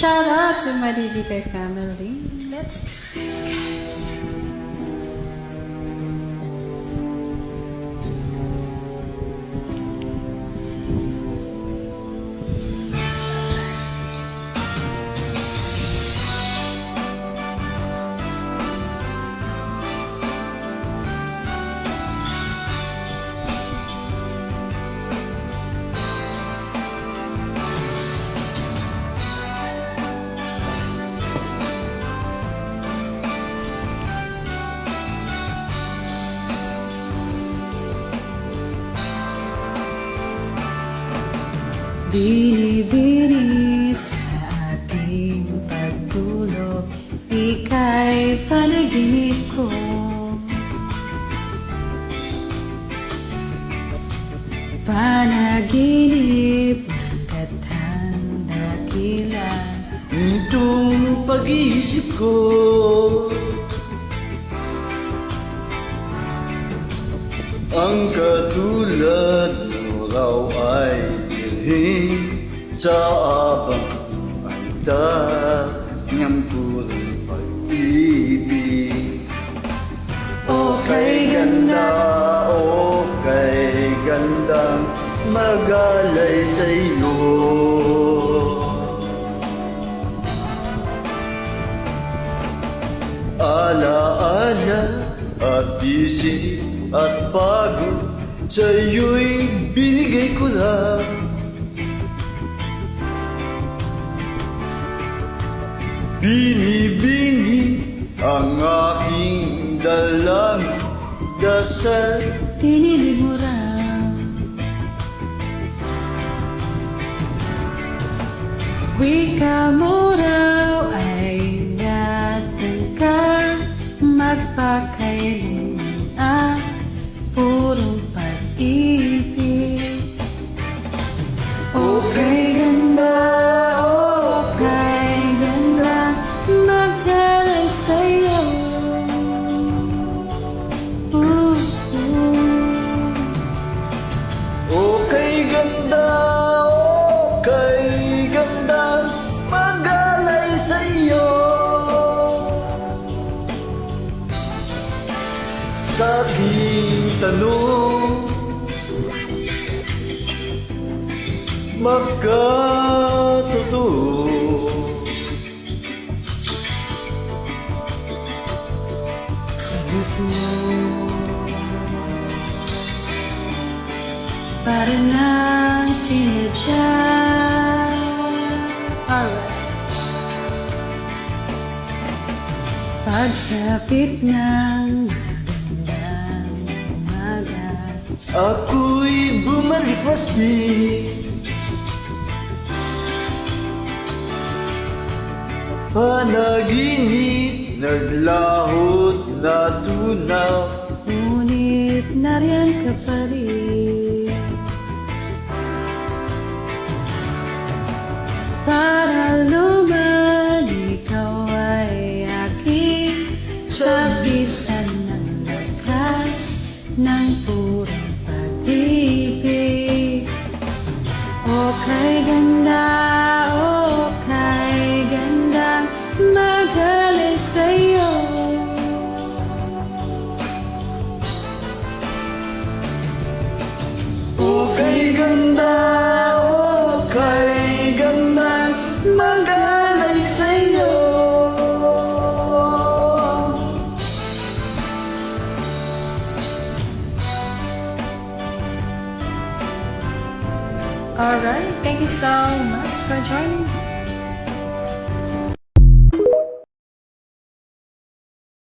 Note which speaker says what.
Speaker 1: Shout out to my DBK family. Let's do this, guys. Binibini sa aking pagtulog, ika'y panaginip ko. Panaginip ng kathandakilan,
Speaker 2: Itong pag-iisip ko, ang katulad mo raw ay dirhin sa abang handa niyang purong pag-ibig.
Speaker 1: o kay ganda,
Speaker 2: O kay ganda, magalay sa iyo. Alaala at isip at pagod sa'yo'y binigay ko lang. Binibini ang aking dalangin, dasal
Speaker 1: tinilig mo raw. Wika mo raw ay natangkar, magpakailanman at purong pag-ibig. O kay ganda, o kay ganda, magkalay sa'yo.
Speaker 2: O kay ganda, o kay ganda, magalay sa iyo. Sa aking tanong, magkatotoo.
Speaker 1: Sagot mo, para nang sinadya. Alright. Pagsapit ng magandang umaga,
Speaker 2: Ako'y bumalik waspi, panaginip, naglahot na tunaw.
Speaker 1: ngunit nariyan ka pa rin. Para luman, ikaw ay aking sabisan ng lakas ng purong pag-ibig. O kay ganda, o kay ganda, magalay sa'yo.
Speaker 2: O kay ganda, o kay ganda, magalay sa'yo.
Speaker 1: Alright, thank you so much for joining.